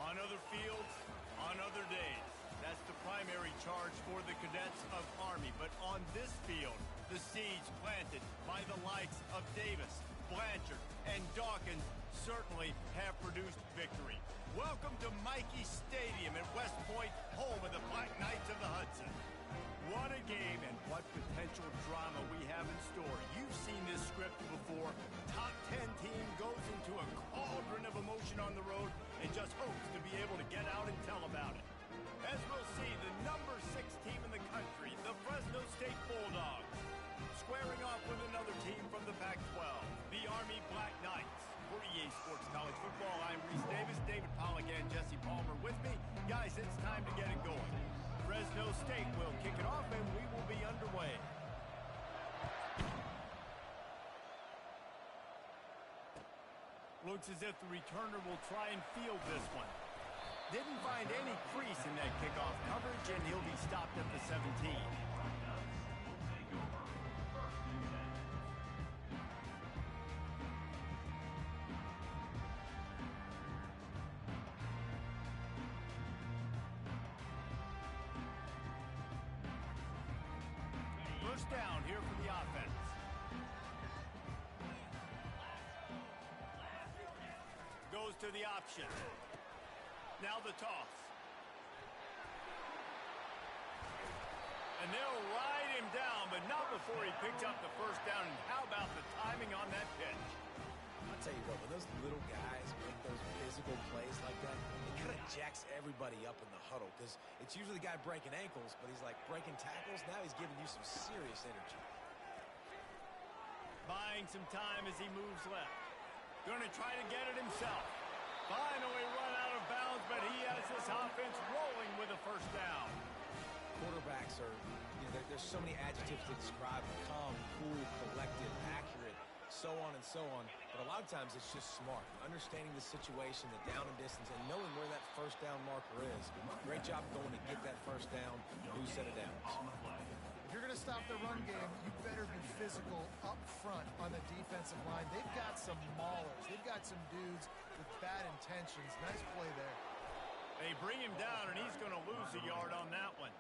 On other fields, on other days. That's the primary charge for the cadets of Army. But on this field, the seeds planted by the likes of Davis, Blanchard, and Dawkins certainly have produced victory. Welcome to Michie Stadium at West Point, home of the Black Knights of the Hudson. What a game and what potential drama we have in store. You've seen this script before. Top 10 team goes into a cauldron of emotion on the road and just hopes to be able to get out and tell about it. As we'll see, the number 6 team in the country, the Fresno State Bulldogs, squaring off with another team from the Pac-12, the Army Black Knights. For EA Sports College Football, I'm Reese Davis, David Pollack, and Jesse Palmer with me. Guys, it's time to get it going. Fresno State will kick it off, and we will be underway. Looks as if the returner will try and field this one. Didn't find any crease in that kickoff coverage, and he'll be stopped at the 17. First down here for the offense. Goes to the option. Now the toss. And they'll ride him down, but not before he picks up the first down. And how about the timing on that pitch? I'll tell you what, when those little guys make those physical plays like that, it kind of jacks everybody up in the huddle because it's usually the guy breaking ankles, but he's like breaking tackles. Now he's giving you some serious energy. Buying some time as he moves left. Going to try to get it himself. Finally run out of bounds, but he has this offense rolling with a first down. Quarterbacks are, there's so many adjectives to describe them. Calm, cool, collected, accurate, so on and so on. But a lot of times it's just smart. Understanding the situation, the down and distance, and knowing where that first down marker is. Great job going to get that first down, new set of downs. If you're going to stop the run game, you better be physical up front on the defensive line. They've got some maulers. They've got some dudes with bad intentions. Nice play there. They bring him down, and he's going to lose a yard on that one.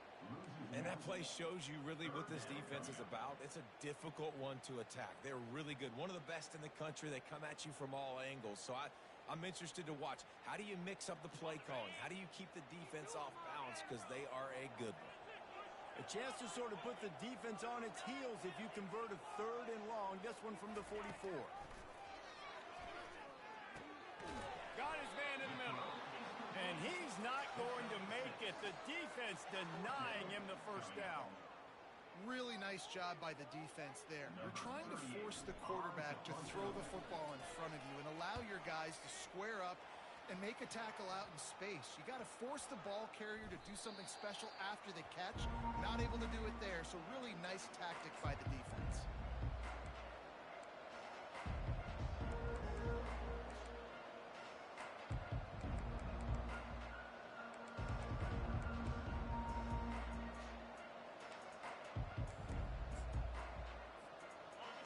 And that play shows you really what this defense is about. It's a difficult one to attack. They're really good. One of the best in the country. They come at you from all angles. So I'm interested to watch. How do you mix up the play calling? How do you keep the defense off balance? Because they are a good one. A chance to sort of put the defense on its heels if you convert a 3rd and long. This one from the 44. Got his man in the middle. And he's not going to make it. The defense denying him the first down. Really nice job by the defense there. You're trying to force the quarterback to throw the football in front of you and allow your guys to square up and make a tackle out in space. You got to force the ball carrier to do something special after the catch. Not able to do it there, so really nice tactic by the defense.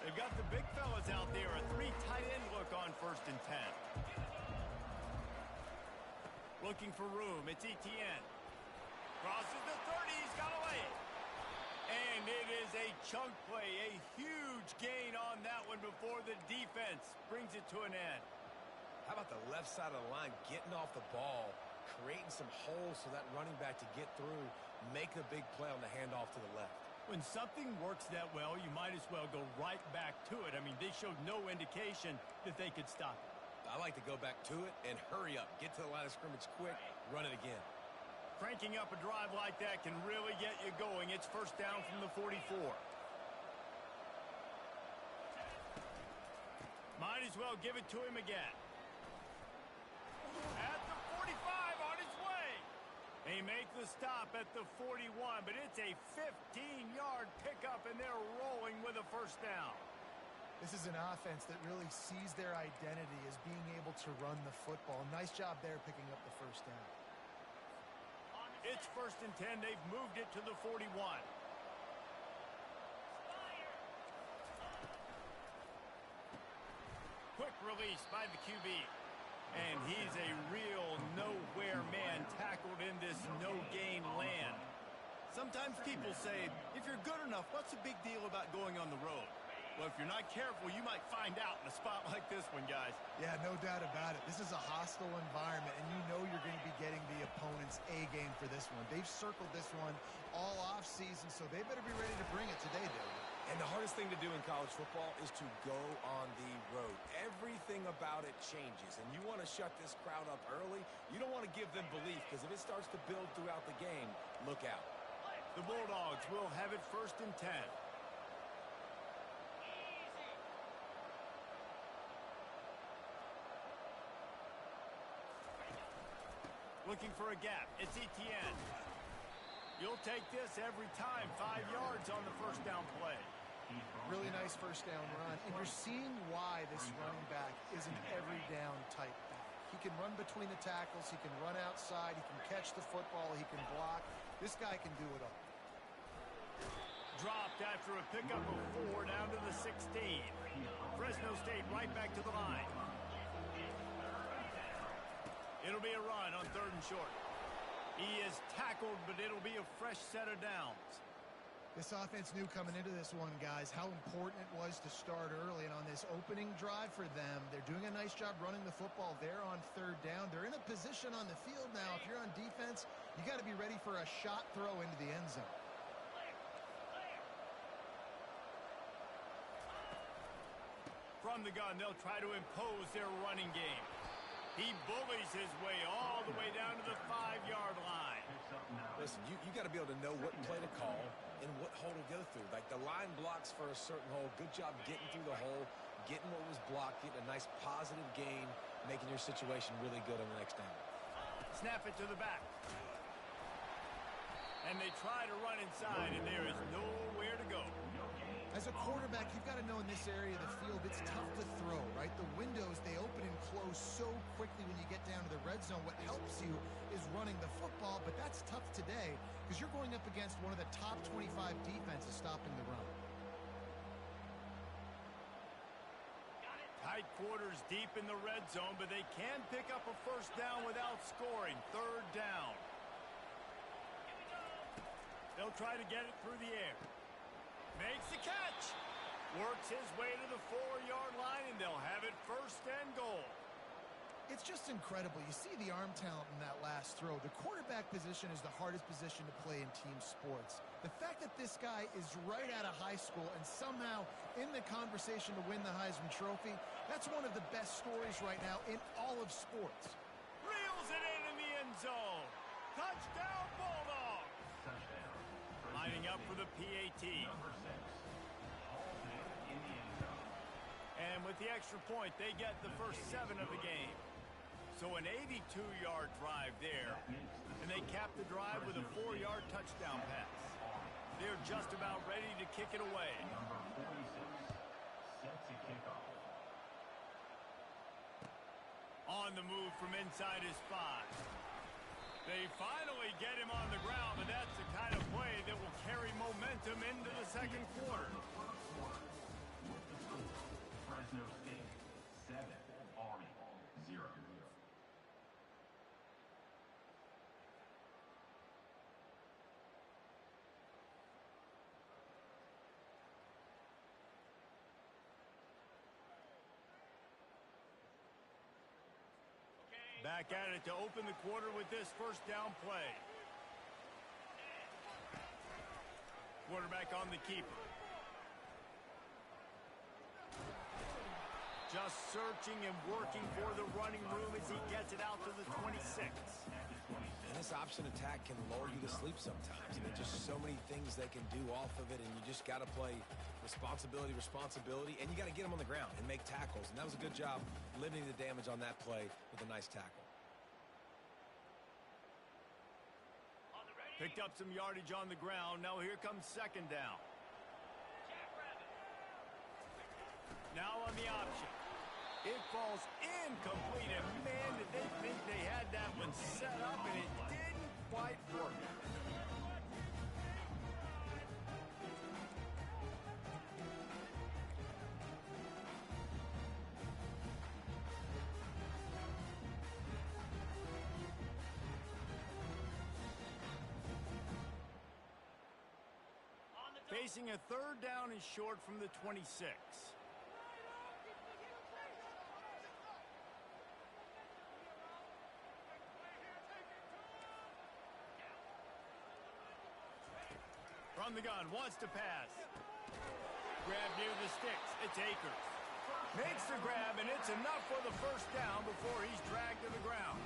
They've got the big fellas out there. A 3 tight end look on 1st and 10. Looking for room. It's Etienne. Crosses the 30. He's got a lane. And it is a chunk play. A huge gain on that one before the defense brings it to an end. How about the left side of the line getting off the ball, creating some holes for that running back to get through, make a big play on the handoff to the left. When something works that well, you might as well go right back to it. I mean, they showed no indication that they could stop it. I like to go back to it and hurry up. Get to the line of scrimmage quick, run it again. Cranking up a drive like that can really get you going. It's first down from the 44. Might as well give it to him again. At the 45, on his way. They make the stop at the 41, but it's a 15-yard pickup, and they're rolling with a first down. This is an offense that really sees their identity as being able to run the football. Nice job there picking up the first down. It's 1st and 10. They've moved it to the 41. Quick release by the QB. And he's a real nowhere man tackled in this no-gain land. Sometimes people say, if you're good enough, what's the big deal about going on the road? Well, if you're not careful, you might find out in a spot like this one, guys. Yeah, no doubt about it. This is a hostile environment, and you know you're going to be getting the opponent's A game for this one. They've circled this one all offseason, so they better be ready to bring it today, David. And the hardest thing to do in college football is to go on the road. Everything about it changes, and you want to shut this crowd up early. You don't want to give them belief, because if it starts to build throughout the game, look out. The Bulldogs will have it 1st and 10. Looking for a gap. It's Etienne. You'll take this every time. 5 yards on the first down play. Really nice first down run. And you're seeing why this running back is an every down type back. He can run between the tackles. He can run outside. He can catch the football. He can block. This guy can do it all. Dropped after a pickup of 4 down to the 16. Fresno State right back to the line. It'll be a run on 3rd and short. He is tackled, but it'll be a fresh set of downs. This offense knew coming into this one, guys, how important it was to start early. And on this opening drive for them, they're doing a nice job running the football there on 3rd down. They're in a position on the field now. If you're on defense, you got to be ready for a shot throw into the end zone. From the gun, they'll try to impose their running game. He bullies his way all the way down to the 5-yard line. Listen, you got to be able to know what play to call and what hole to go through. Like the line blocks for a certain hole. Good job getting through the hole, getting what was blocked, getting a nice positive gain, making your situation really good on the next down. Snap it to the back. And they try to run inside, and there is nowhere to go. As a quarterback, you've got to know in this area of the field, it's tough to throw, right? The windows, they open and close so quickly when you get down to the red zone. What helps you is running the football, but that's tough today because you're going up against one of the top 25 defenses stopping the run. Tight quarters deep in the red zone, but they can pick up a first down without scoring. 3rd down. They'll try to get it through the air. Makes the catch. Works his way to the 4-yard line, and they'll have it 1st and goal. It's just incredible. You see the arm talent in that last throw. The quarterback position is the hardest position to play in team sports. The fact that this guy is right out of high school and somehow in the conversation to win the Heisman Trophy, that's one of the best stories right now in all of sports. Reels it in the end zone. Touchdown, Bulldogs. Lining up for the PAT. And with the extra point, they get the first 7 of the game. So an 82-yard drive there. And they cap the drive with a 4-yard touchdown pass. They're just about ready to kick it away. On the move from inside his 5. They finally get him on the ground, but that's the kind of play that will carry momentum into the 2nd quarter. Fresno State 7, Army 0. Back at it to open the quarter with this first down play. Quarterback on the keeper. Just searching and working for the running room as he gets it out to the 26. And this option attack can lull you to sleep sometimes. I mean, just so many things they can do off of it, and you just got to play responsibility, and you got to get them on the ground and make tackles. And that was a good job limiting the damage on that play with a nice tackle. Picked up some yardage on the ground. Now here comes 2nd down. Now on the option. It falls incomplete, and man, did they think they had that one set up, and it didn't quite work. Facing a third down and short from the 26. From the gun, wants to pass. Grab near the sticks. It's Akers. Makes the grab, and it's enough for the first down before he's dragged to the ground.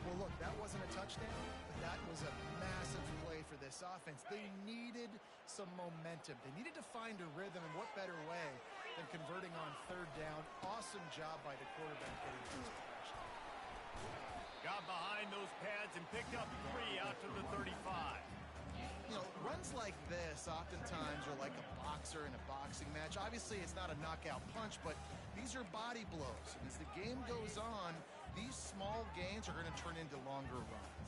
Well, look, that wasn't a touchdown, but that was a massive play for this offense. They needed some momentum. They needed to find a rhythm, and what better way than converting on third down. Awesome job by the quarterback getting this direction. Got behind those pads and picked up 3 out to the 35. You know, runs like this oftentimes are like a boxer in a boxing match. Obviously, it's not a knockout punch, but these are body blows. And as the game goes on, these small gains are going to turn into longer runs.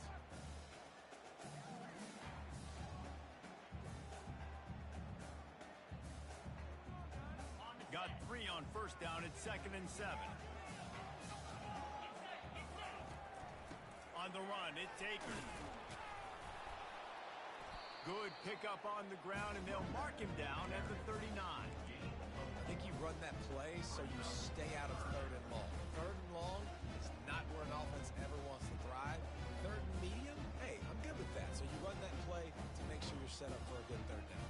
Got 3 on first down at 2nd and 7. On the run, it's Akers. Good pickup on the ground, and they'll mark him down at the 39. I think you run that play so you stay out of third and long. Third and long is not where an offense ever wants to thrive. Third and medium, hey, I'm good with that. So you run that play to make sure you're set up for a good third down.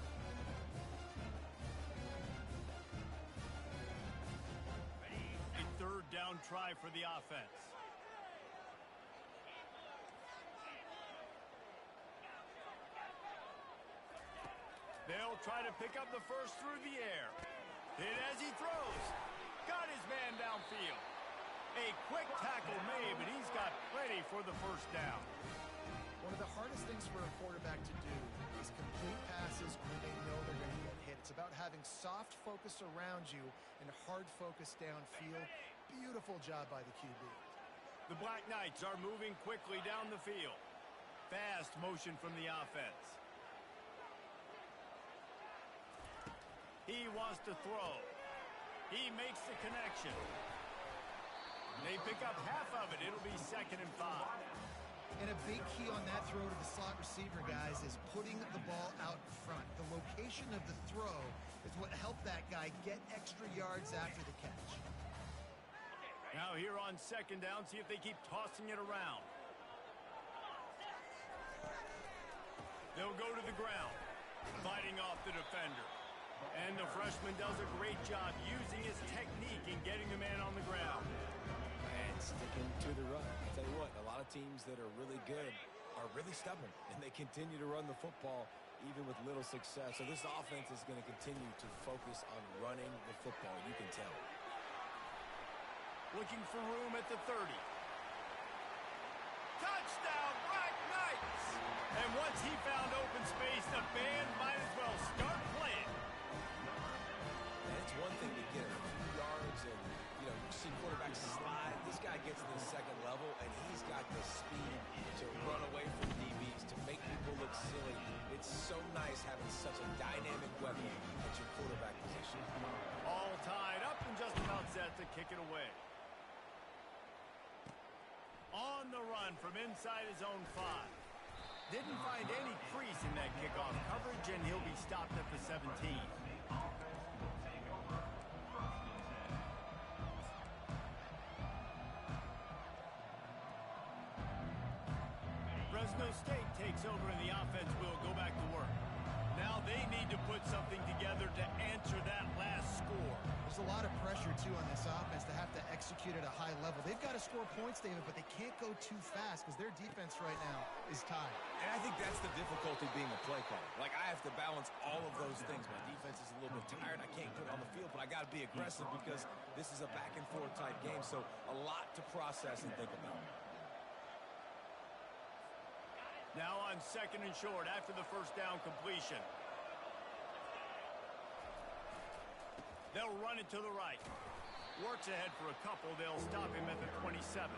A third down try for the offense. They'll try to pick up the first through the air. Hit as he throws. Got his man downfield. A quick tackle made, but he's got plenty for the first down. One of the hardest things for a quarterback to do is complete passes when they know they're going to get hit. It's about having soft focus around you and hard focus downfield. Beautiful job by the QB. The Black Knights are moving quickly down the field. Fast motion from the offense. He wants to throw. He makes the connection. They pick up half of it. It'll be 2nd and 5. And a big key on that throw to the slot receiver, guys, is putting the ball out in front. The location of the throw is what helped that guy get extra yards after the catch. Now here on 2nd down, see if they keep tossing it around. They'll go to the ground, fighting off the defender. And the freshman does a great job using his technique and getting the man on the ground. And sticking to the run. I'll tell you what, a lot of teams that are really good are really stubborn, and they continue to run the football even with little success. So this offense is going to continue to focus on running the football. You can tell. Looking for room at the 30. Touchdown, Black Knights! And once he found open space, the band might as well start playing. And it's one thing to get a few yards and, you see quarterbacks slide. This guy gets to the second level, and he's got the speed to run away from DBs, to make people look silly. It's so nice having such a dynamic weapon at your quarterback position. All tied up and just about set to kick it away. On the run from inside his own 5. Didn't find any crease in that kickoff coverage, and he'll be stopped at the 17. Fresno State takes over, and the offense will go back to work. Now they need to put something together to answer that last score. There's a lot of pressure, too, on this offense to have to execute at a high level. They've got to score points, David, but they can't go too fast because their defense right now is tied. And I think that's the difficulty being a play caller. Like, I have to balance all of those things. My defense is a little bit tired. I can't put it on the field, but I got to be aggressive because this is a back-and-forth type game. So a lot to process and think about. Now on 2nd and short after the first down completion. They'll run it to the right. Works ahead for a couple. They'll stop him at the 27.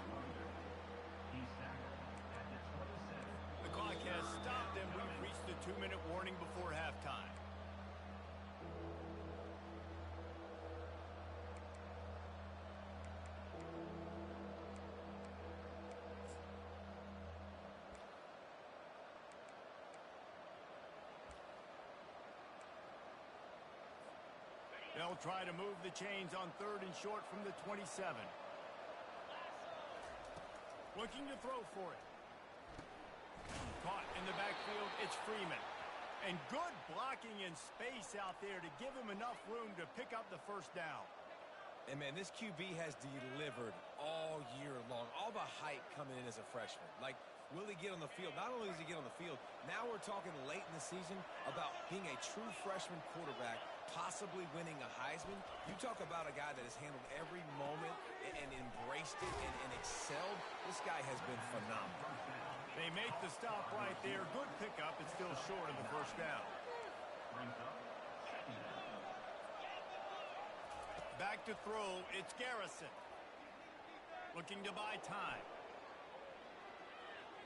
The clock has stopped, and we've reached the 2-minute warning before halftime. They'll try to move the chains on 3rd and short from the 27. Looking to throw for it. Caught in the backfield, it's Freeman. And good blocking in space out there to give him enough room to pick up the first down. And, man, this QB has delivered all year long. All the hype coming in as a freshman. Like, will he get on the field? Not only does he get on the field, now we're talking late in the season about being a true freshman quarterback, possibly winning a Heisman. You talk about a guy that has handled every moment and embraced it and excelled. This guy has been phenomenal. They make the stop right there. Good pickup. It's still short of the first down. Back to throw. It's Garrison. Looking to buy time.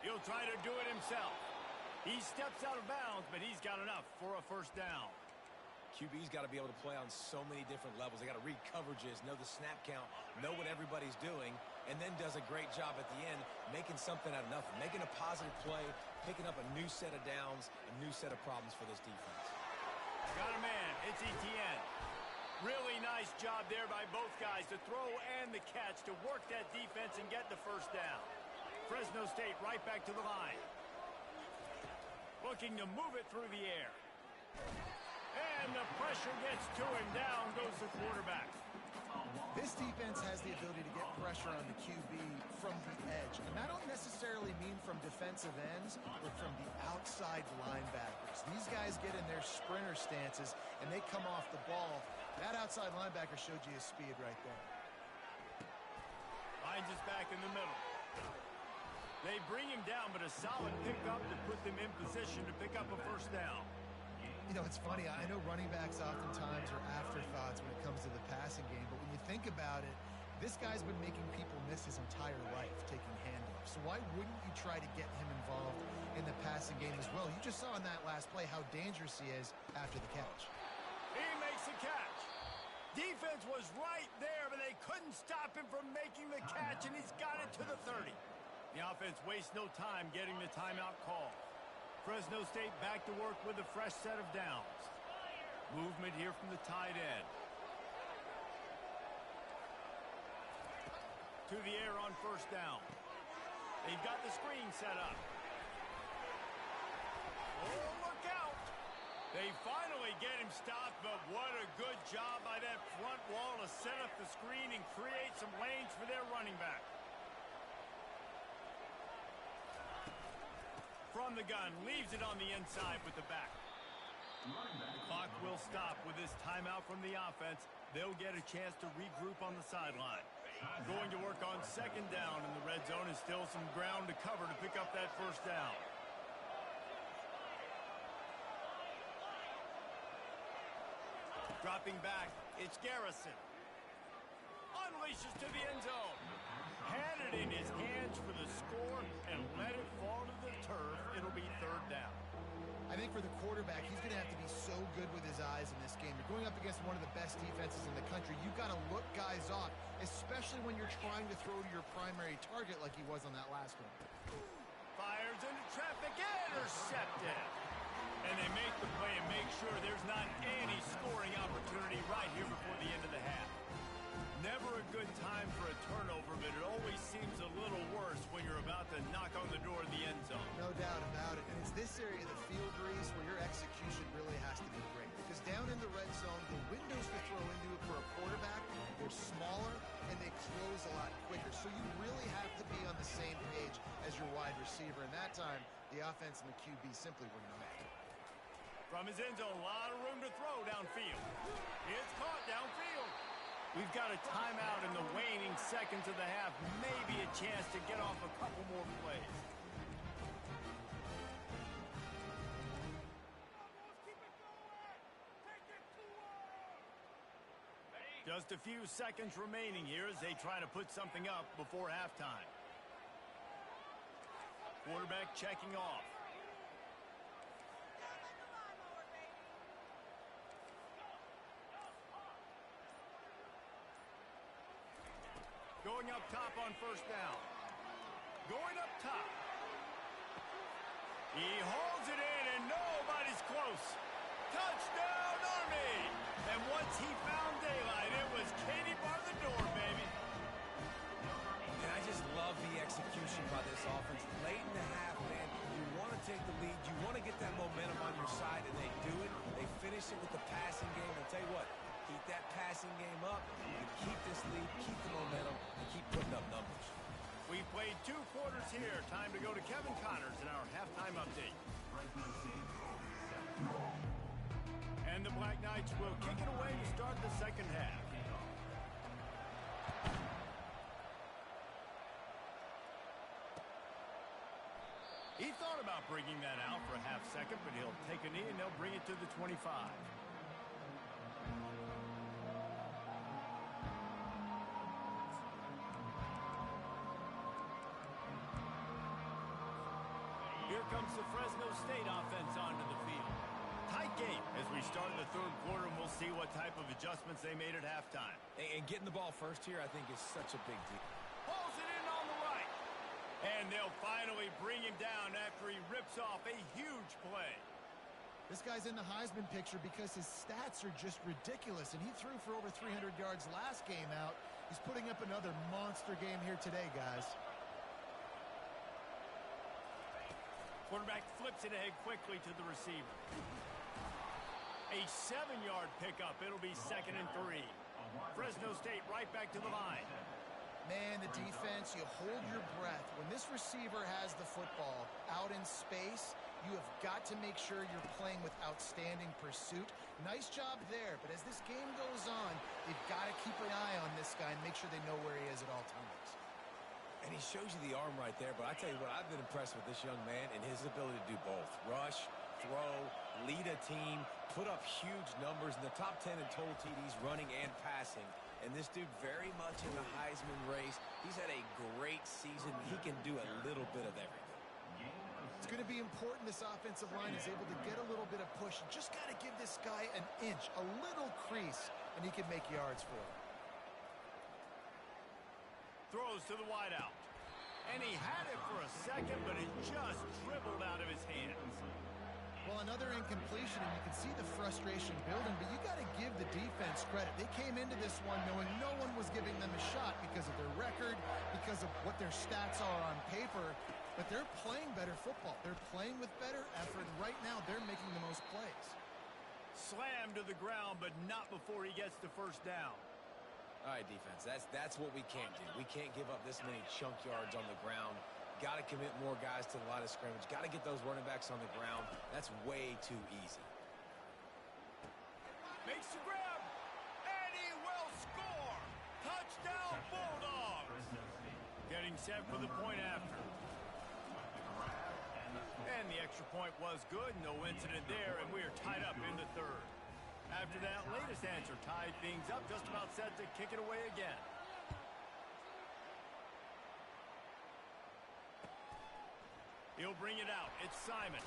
He'll try to do it himself. He steps out of bounds, but he's got enough for a first down. QB's got to be able to play on so many different levels. They got to read coverages, know the snap count, know what everybody's doing, and then does a great job at the end making something out of nothing, making a positive play, picking up a new set of downs, a new set of problems for this defense. Got a man. It's Etienne. Really nice job there by both guys, the throw and the catch, to work that defense and get the first down. Fresno State right back to the line. Looking to move it through the air. And the pressure gets to him. Down goes the quarterback. This defense has the ability to get pressure on the QB from the edge. And I don't necessarily mean from defensive ends, but from the outside linebackers. These guys get in their sprinter stances, and they come off the ball. That outside linebacker showed you his speed right there. Finds his back in the middle. They bring him down, but a solid pickup to put them in position to pick up a first down. You know, it's funny. I know running backs oftentimes are afterthoughts when it comes to the passing game, but when you think about it, this guy's been making people miss his entire life taking handoffs. So why wouldn't you try to get him involved in the passing game as well? You just saw in that last play how dangerous he is after the catch. He makes the catch. Defense was right there, but they couldn't stop him from making the catch, and he's got it to the 30. The offense wastes no time getting the timeout call. Fresno State back to work with a fresh set of downs. Movement here from the tight end. To the air on first down. They've got the screen set up. Oh, look out! They finally get him stopped, but what a good job by that front wall to set up the screen and create some lanes for their running back. From the gun, leaves it on the inside with the back. The clock will stop with this timeout from the offense. They'll get a chance to regroup on the sideline. Going to work on second down in the red zone, and still some ground to cover to pick up that first down. Dropping back, it's Garrison. Unleashes to the end zone. Had it in his hands for the score and let it fall to the turf. It'll be third down. I think for the quarterback, he's going to have to be so good with his eyes in this game. You're going up against one of the best defenses in the country. You've got to look guys off, especially when you're trying to throw to your primary target like he was on that last one. Fires into traffic, intercepted. And they make the play and make sure there's not any scoring opportunity right here before the end of the half. Never a good time for a turnover, but it always seems a little worse when you're about to knock on the door of the end zone. No doubt about it. And it's this area of the field, Reese, where your execution really has to be great. Because down in the red zone, the windows to throw into it for a quarterback, they're smaller and they close a lot quicker. So you really have to be on the same page as your wide receiver. And that time, the offense and the QB simply were not. From his end zone, a lot of room to throw downfield. It's caught downfield. We've got a timeout in the waning seconds of the half. Maybe a chance to get off a couple more plays. Just a few seconds remaining here as they try to put something up before halftime. Quarterback checking off. Going up top on first down. Going up top. He holds it in and nobody's close. Touchdown, Army! And once he found this offense. Late in the half, man, you want to take the lead. You want to get that momentum on your side, and they do it. They finish it with the passing game. I'll tell you what, keep that passing game up. You can keep this lead, keep the momentum, and keep putting up numbers. We've played 2 quarters here. Time to go to Kevin Connors in our halftime update. And the Black Knights will kick it away to start the second half. He thought about bringing that out for a half second, but he'll take a knee and they'll bring it to the 25. Here comes the Fresno State offense onto the field. Tight game as we start in the third quarter, and we'll see what type of adjustments they made at halftime. And getting the ball first here, I think, is such a big deal. Pulls it in on the right. And they'll finally bring him down after he rips off a huge play. This guy's in the Heisman picture because his stats are just ridiculous, and he threw for over 300 yards last game out. He's putting up another monster game here today, guys. Quarterback flips it ahead quickly to the receiver. A 7-yard pickup. It'll be 2nd and 3. Fresno State right back to the line. Man, the defense, you hold your breath. When this receiver has the football out in space, you have got to make sure you're playing with outstanding pursuit. Nice job there, but as this game goes on, you've got to keep an eye on this guy and make sure they know where he is at all times. And he shows you the arm right there, but I tell you what, I've been impressed with this young man and his ability to do both. Rush, throw, lead a team, put up huge numbers in the top 10 in total TDs, running and passing. And this dude very much in the Heisman race. He's had a great season. He can do a little bit of everything. It's going to be important this offensive line is able to get a little bit of push. You just got to give this guy an inch, a little crease, and he can make yards for it. Throws to the wideout. And he had it for a second, but it just dribbled out of his hands. Well, another incompletion, and you can see the frustration building, but you got to give the defense credit. They came into this one knowing no one was giving them a shot because of their record, because of what their stats are on paper, but they're playing better football. They're playing with better effort, and right now they're making the most plays. Slammed to the ground, but not before he gets the first down. All right, defense, that's what we can't do. We can't give up this many chunk yards on the ground. Got to commit more guys to the line of scrimmage. Got to get those running backs on the ground. That's way too easy. Makes the grab, and he will score. Touchdown, Bulldogs. Getting set for the point after. And the extra point was good. No incident there, and we are tied up in the third. After that latest answer tied things up, just about set to kick it away again. He'll bring it out. It's Simon.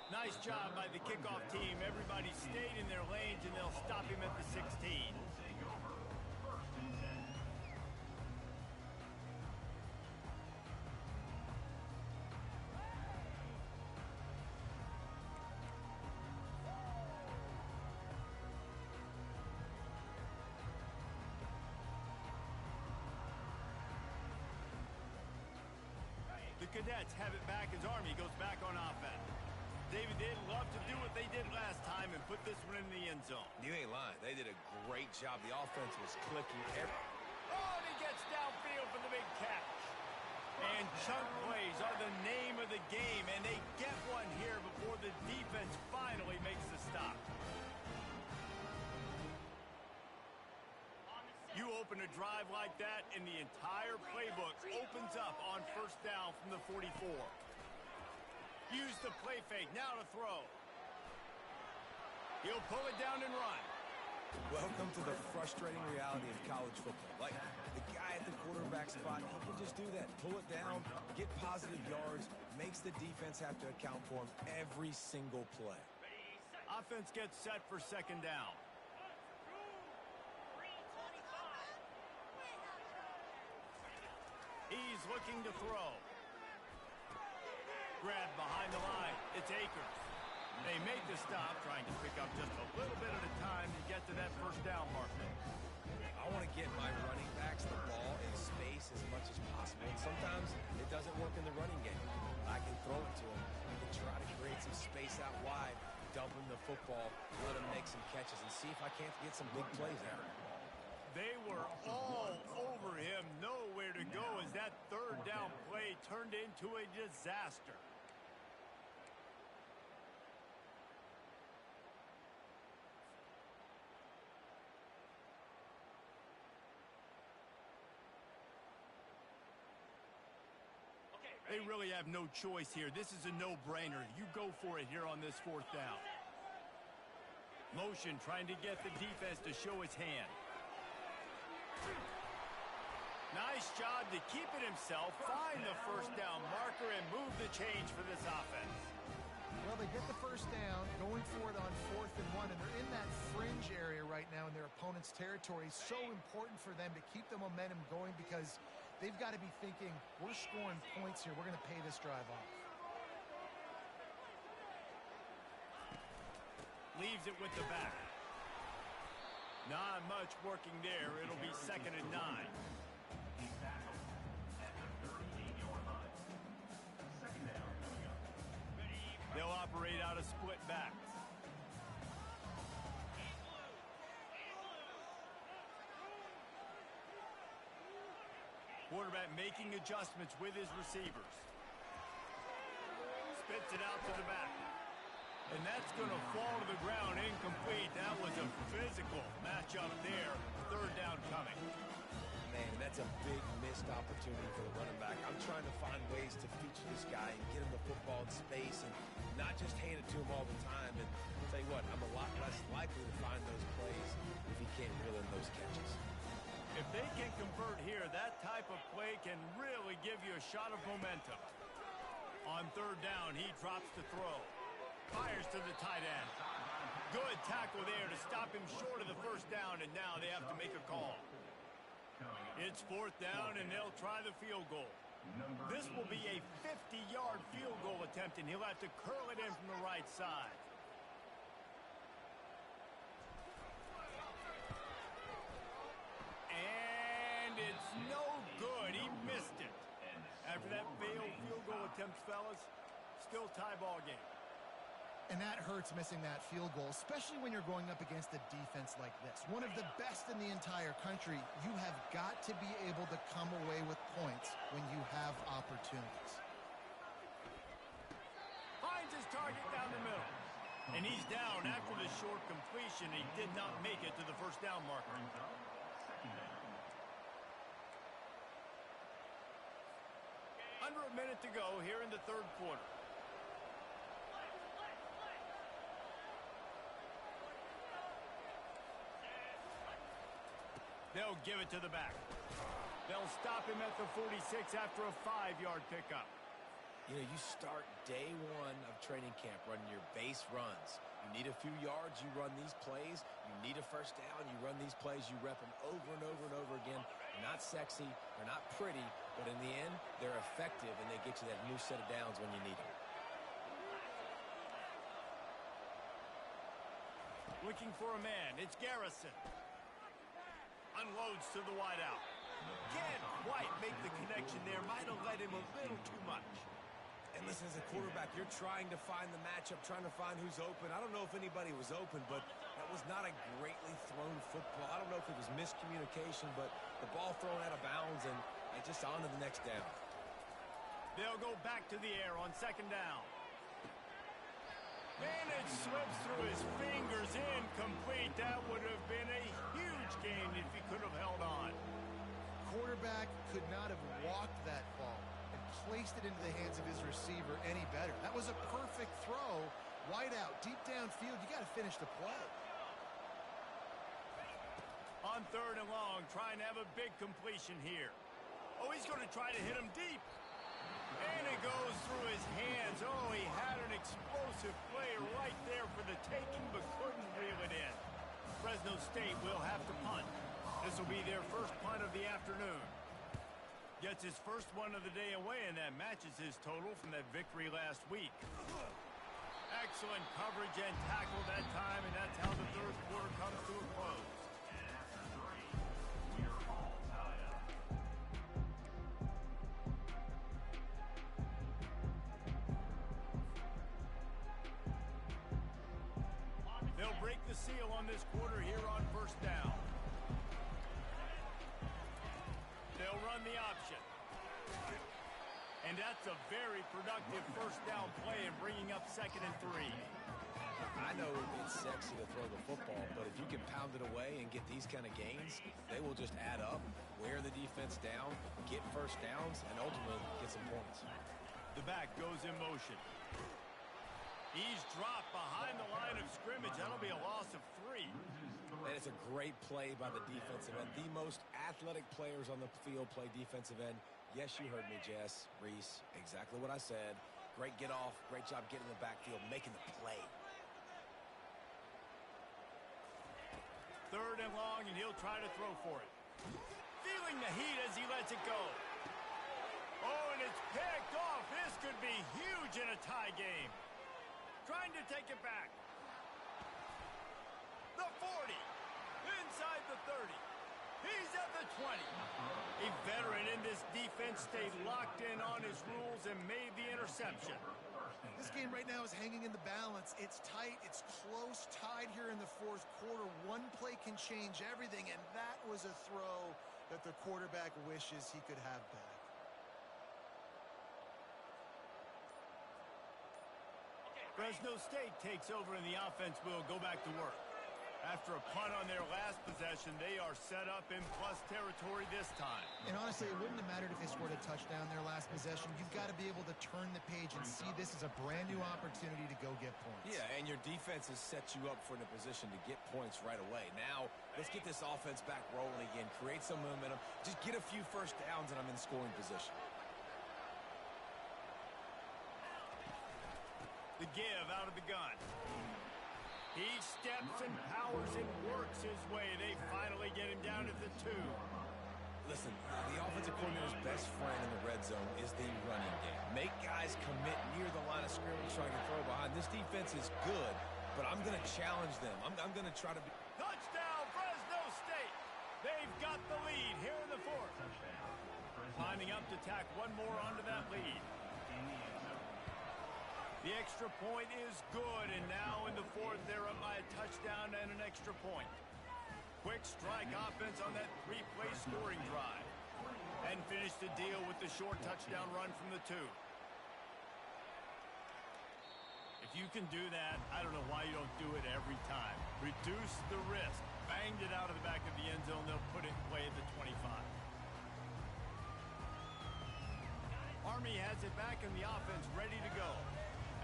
Nice job by the kickoff team. Everybody stayed in their lanes, and they'll stop him at the 16. The Cadets have it back as Army goes back on offense. David, they'd love to do what they did last time and put this one in the end zone. You ain't lying. They did a great job. The offense was clicking. Oh, and he gets downfield for the big catch. And chunk plays are the name of the game, and they get one here before the defense finally makes the stop. You open a drive like that, and the entire playbook opens up on first down from the 44. Use the play fake, now to throw. He'll pull it down and run. Welcome to the frustrating reality of college football. Like, the guy at the quarterback spot, he can just do that. Pull it down, get positive yards, makes the defense have to account for him every single play. Offense gets set for second down. He's looking to throw. Grab behind the line. It's Akers. They make the stop, trying to pick up just a little bit at a time to get to that first down marker. I want to get my running backs the ball in space as much as possible. And sometimes it doesn't work in the running game. I can throw it to them. I can try to create some space out wide, dump him the football, let him make some catches, and see if I can't get some big plays out of him. They were all over him, nowhere to go as that third down play turned into a disaster. They really have no choice here. This is a no-brainer. You go for it here on this fourth down. Motion trying to get the defense to show his hand. Nice job to keep it himself, find the first down marker, and move the change for this offense. Well, they get the first down, going for it on 4th and 1, and they're in that fringe area right now in their opponent's territory. So important for them to keep the momentum going because they've got to be thinking, we're scoring points here. We're going to pay this drive off. Leaves it with the back. Not much working there. It'll be 2nd and 9. He's tackled at the 38-yard line. Second down coming up. They'll operate out of split backs. Quarterback making adjustments with his receivers. Spits it out to the back. And that's going to fall to the ground incomplete. That was a physical matchup there. Third down coming. Man, that's a big missed opportunity for the running back. I'm trying to find ways to feature this guy and get him the football in space and not just hand it to him all the time. And I'll tell you what, I'm a lot less likely to find those plays if he can't reel in those catches. If they can convert here, that type of play can really give you a shot of momentum. On third down, he drops the throw. Fires to the tight end. Good tackle there to stop him short of the first down, and now they have to make a call. It's 4th down, and they'll try the field goal. This will be a 50-yard field goal attempt, and he'll have to curl it in from the right side. And it's no good. He missed it. After that failed field goal attempt, fellas, still tie ball game. And that hurts missing that field goal, especially when you're going up against a defense like this. One of the best in the entire country. You have got to be able to come away with points when you have opportunities. Finds his target down the middle. And he's down after the short completion. He did not make it to the first down marker. Under a minute to go here in the third quarter. They'll give it to the back. They'll stop him at the 46 after a 5-yard pickup. You know, you start day one of training camp running your base runs. You need a few yards, you run these plays. You need a first down, you run these plays. You rep them over and over and over again. They're not sexy, they're not pretty, but in the end, they're effective, and they get you that new set of downs when you need them. Looking for a man. It's Garrison. Unloads to the wideout. Can't quite make the connection there. Might have let him a little too much. And listen, as a quarterback, you're trying to find the matchup, trying to find who's open. I don't know if anybody was open, but that was not a greatly thrown football. I don't know if it was miscommunication, but the ball thrown out of bounds and just on to the next down. They'll go back to the air on 2nd down. And it slips through his fingers, incomplete. That would have been a huge gain if he could have held on. Quarterback could not have walked that ball and placed it into the hands of his receiver any better. That was a perfect throw. Wide out, deep downfield. You got to finish the play. On 3rd and long, trying to have a big completion here. Oh, he's going to try to hit him deep. And it goes through his hands. Oh, he had an explosive play right there for the taking, but couldn't reel it in. Fresno State will have to punt. This will be their first punt of the afternoon. Gets his first one of the day away, and that matches his total from that victory last week. Excellent coverage and tackle that time, and that's how the third quarter comes to a close. We are all tied up. They'll break the seal on this quarter here on first down. They'll run the option. And that's a very productive first down play and bringing up 2nd and 3. I know it's sexy to throw the football, but if you can pound it away and get these kind of gains, they will just add up, wear the defense down, get first downs, and ultimately get some points. The back goes in motion. He's dropped behind the line of scrimmage. That'll be a loss of 3. And it's a great play by the defensive end. The most athletic players on the field play defensive end. Yes, you heard me, Jess, Reese. Exactly what I said. Great get off. Great job getting in the backfield, making the play. 3rd and long, and he'll try to throw for it. Feeling the heat as he lets it go. Oh, and it's picked off. This could be huge in a tie game. Trying to take it back. The 40. Inside the 30. He's at the 20. A veteran in this defense stayed locked in on his rules and made the interception. This game right now is hanging in the balance. It's tight. It's close, tied here in the 4th quarter. One play can change everything, and that was a throw that the quarterback wishes he could have back. Fresno State takes over, and the offense will go back to work. After a punt on their last possession, they are set up in plus territory this time. And honestly, it wouldn't have mattered if they scored a touchdown their last possession. You've got to be able to turn the page and see this as a brand new opportunity to go get points. Yeah, and your defense has set you up for a position to get points right away. Now, let's get this offense back rolling again, create some momentum, just get a few first downs, and I'm in scoring position. The give out of the gun. He steps and powers and works his way. They finally get him down at the 2. Listen, the offensive coordinator's best friend in the red zone is the running game. Make guys commit near the line of scrimmage trying to throw behind. This defense is good, but I'm going to challenge them. I'm going to try to be... Touchdown, Fresno State! They've got the lead here in the 4th. Lining up to tack one more onto that lead. The extra point is good, and now in the 4th, they're up by a touchdown and an extra point. Quick strike offense on that 3-play scoring drive. And finish the deal with the short touchdown run from the 2. If you can do that, I don't know why you don't do it every time. Reduce the risk. Banged it out of the back of the end zone. They'll put it in play at the 25. Army has it back in the offense, ready to go.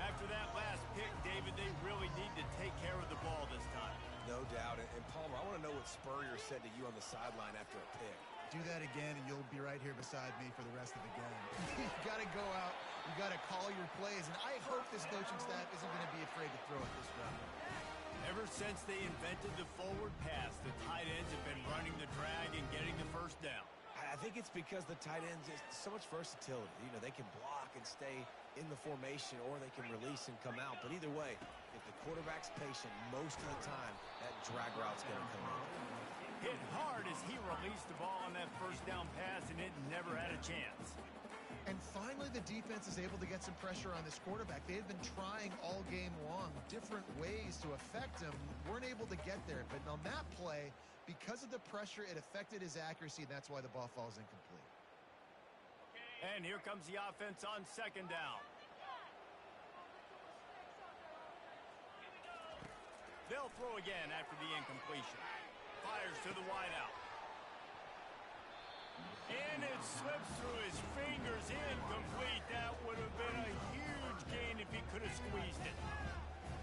After that last pick, David, they really need to take care of the ball this time. No doubt. And Palmer, I want to know what Spurrier said to you on the sideline after a pick. Do that again, and you'll be right here beside me for the rest of the game. You've got to go out. You've got to call your plays, and I hope this coaching staff isn't going to be afraid to throw it this round. Ever since they invented the forward pass, the tight ends have been running the drag and getting the first down. I think it's because the tight ends just so much versatility. You know, they can block and stay in the formation, or they can release and come out. But either way, if the quarterback's patient most of the time, that drag route's going to come in. Hit hard as he released the ball on that first down pass, and it never had a chance. And finally, the defense is able to get some pressure on this quarterback. They've been trying all game long different ways to affect him. Weren't able to get there. But on that play, because of the pressure, it affected his accuracy, and that's why the ball falls incomplete. And here comes the offense on second down. They'll throw again after the incompletion. Fires to the wideout. And it slips through his fingers, incomplete. That would have been a huge gain if he could have squeezed it.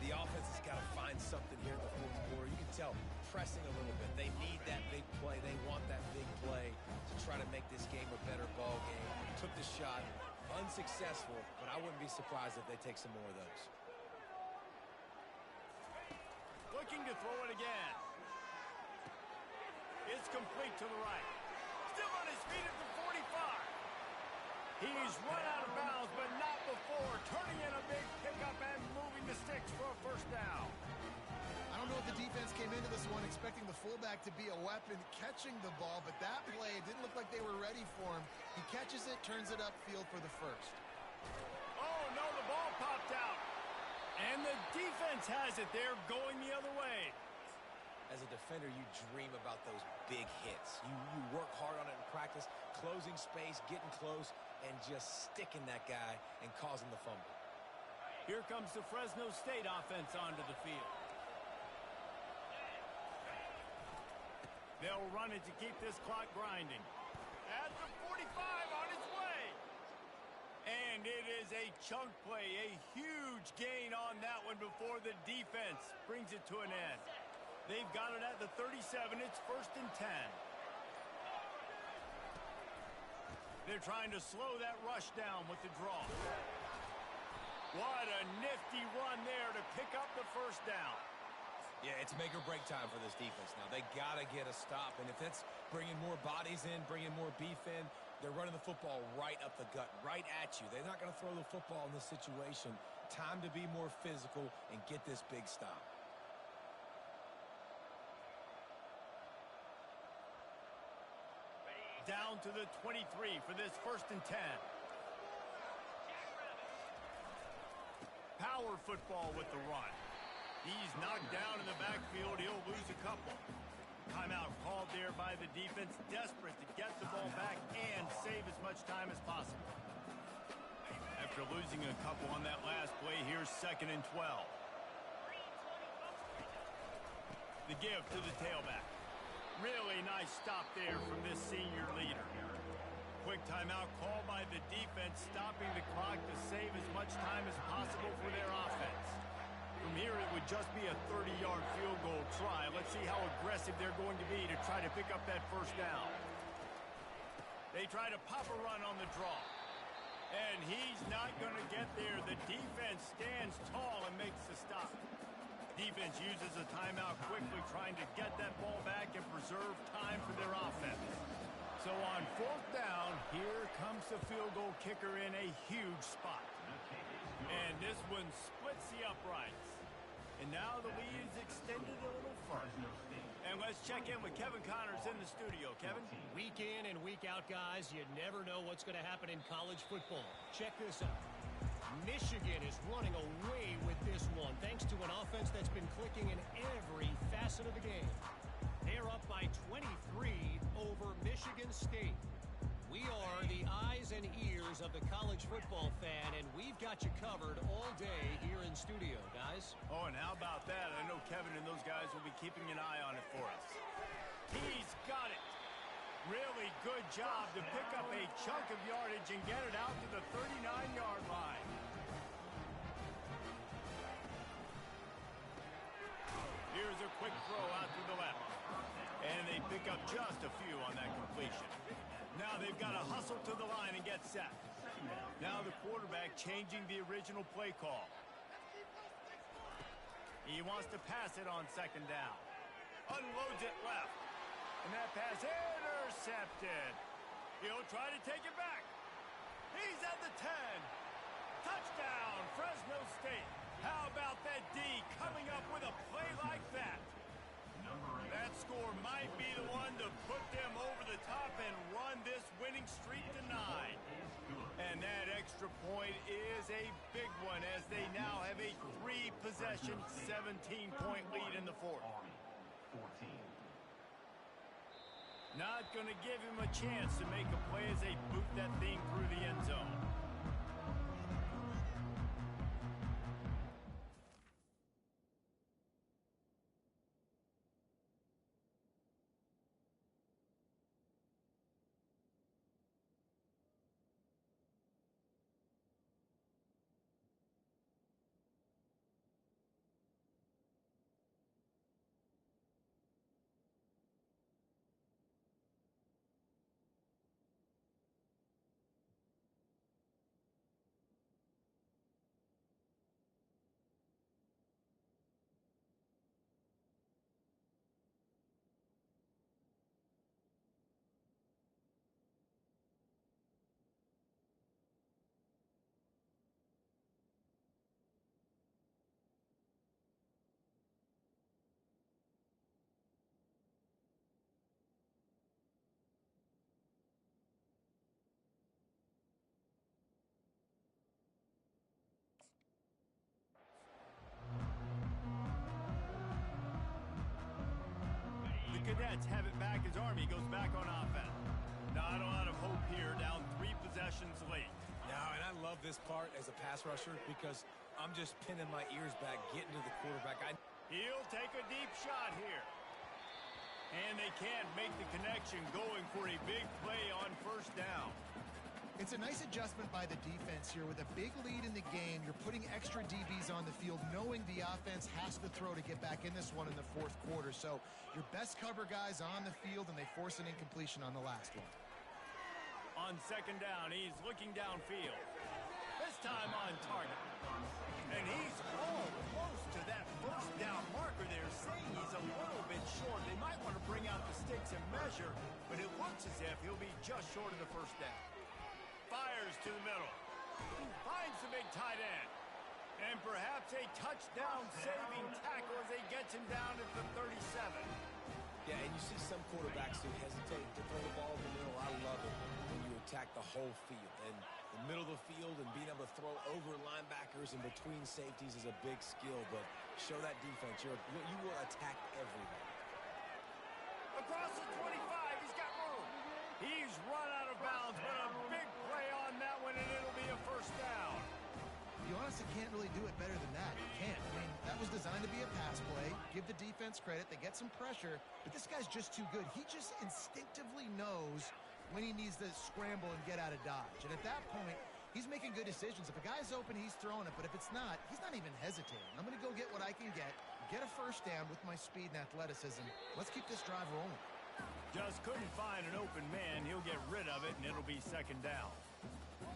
The offense has got to find something here in the 4th quarter. You can tell, pressing a little bit. They need that big play. They want that big play to try to make this game a better ball game. Took the shot, unsuccessful, but I wouldn't be surprised if they take some more of those. Looking to throw it again. It's complete to the right. Still on his feet at the 45. He's run out of bounds, but not before turning in a big pickup and moving the sticks for a first down. I don't know if the defense came into this one expecting the fullback to be a weapon catching the ball, but that play, it didn't look like they were ready for him. He catches it, turns it upfield for the first. Oh, no, the ball popped out. And the defense has it there going the other way. As a defender, you dream about those big hits. You work hard on it in practice, closing space, getting close, and just sticking that guy and causing the fumble. Here comes the Fresno State offense onto the field. They'll run it to keep this clock grinding. At the 45 on its way. And it is a chunk play, a huge gain on that one before the defense brings it to an end. They've got it at the 37. It's 1st and 10. They're trying to slow that rush down with the draw. What a nifty run there to pick up the first down. Yeah, it's make or break time for this defense now. They got to get a stop, and if it's bringing more bodies in, bringing more beef in, they're running the football right up the gut, right at you. They're not going to throw the football in this situation. Time to be more physical and get this big stop. Down to the 23 for this 1st and 10. Power football with the run. He's knocked down in the backfield. He'll lose a couple. Timeout called there by the defense, desperate to get the ball back and save as much time as possible. After losing a couple on that last play, here's 2nd and 12. The give to the tailback. Really nice stop there from this senior leader. Quick timeout called by the defense, stopping the clock to save as much time as possible for their offense. From here, it would just be a 30-yard field goal try. Let's see how aggressive they're going to be to try to pick up that first down. They try to pop a run on the draw. And he's not going to get there. The defense stands tall and makes the stop. Defense uses a timeout quickly, trying to get that ball back and preserve time for their offense. So on 4th down, here comes the field goal kicker in a huge spot. And this one splits the uprights. And now the lead is extended a little further. And let's check in with Kevin Connors in the studio. Kevin? Week in and week out, guys, you never know what's going to happen in college football. Check this out. Michigan is running away with this one, thanks to an offense that's been clicking in every facet of the game. They're up by 23 over Michigan State. We are the eyes and ears of the college football fan, and we've got you covered all day here in studio, guys. Oh, and how about that? I know Kevin and those guys will be keeping an eye on it for us. He's got it. Really good job to pick up a chunk of yardage and get it out to the 39-yard line. Here's a quick throw out to the left. And they pick up just a few on that completion. Now they've got to hustle to the line and get set. Now the quarterback changing the original play call. He wants to pass it on 2nd down. Unloads it left. And that pass intercepted. He'll try to take it back. He's at the 10. Touchdown, Fresno State. How about that D coming up with a play like that? That score might be the one to put them over the top and run this winning streak to 9. And that extra point is a big one as they now have a 3-possession, 17-point lead in the 4th. Not going to give him a chance to make a play as they boot that thing through the end zone. the Cadets have it back as Army goes back on offense. Not a lot of hope here, down 3 possessions late. No, and I love this part as a pass rusher because I'm just pinning my ears back, getting to the quarterback. He'll take a deep shot here. And they can't make the connection, going for a big play on first down. It's a nice adjustment by the defense here. With a big lead in the game, you're putting extra DBs on the field, knowing the offense has to throw to get back in this one in the fourth quarter. So your best cover guys on the field, and they force an incompletion on the last one. On second down, he's looking downfield. This time on target. And he's all close to that first down marker there, saying he's a little bit short. They might want to bring out the sticks and measure, but it looks as if he'll be just short of the first down. Fires to the middle. Finds the big tight end. And perhaps a touchdown-saving tackle as he gets him down at the 37. Yeah, and you see some quarterbacks who hesitate to throw the ball in the middle. I love it when you attack the whole field. And the middle of the field and being able to throw over linebackers and between safeties is a big skill. But show that defense. You will attack everyone. Across the 25, he's got room. He's run out of bounds, but a big play on that one, and it'll be a first down. You honestly can't really do it better than that. You can't. I mean, that was designed to be a pass play. Give the defense credit. They get some pressure, but this guy's just too good. He just instinctively knows when he needs to scramble and get out of dodge. And at that point, he's making good decisions. If a guy's open, he's throwing it. But if it's not, he's not even hesitating. I'm going to go get what I can get a first down with my speed and athleticism. Let's keep this drive rolling. Just couldn't find an open man. He'll get rid of it, and it'll be second down.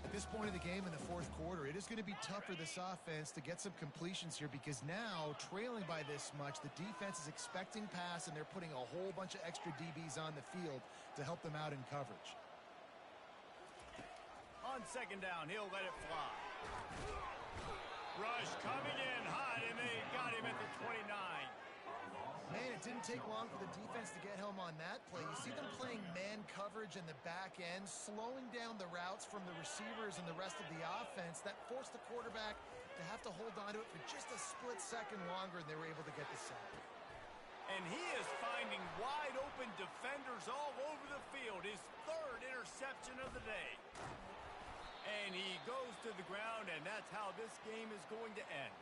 At this point of the game in the fourth quarter, it is going to be tough for this offense to get some completions here, because now, trailing by this much, the defense is expecting pass, and they're putting a whole bunch of extra DBs on the field to help them out in coverage. On second down, he'll let it fly. Rush coming in hot, and they got him at the 29. Man, it didn't take long for the defense to get home on that play. You see them playing man coverage in the back end, slowing down the routes from the receivers and the rest of the offense. That forced the quarterback to have to hold on to it for just a split second longer, and they were able to get the sack. And he is finding wide open defenders all over the field. His third interception of the day. And he goes to the ground, and that's how this game is going to end.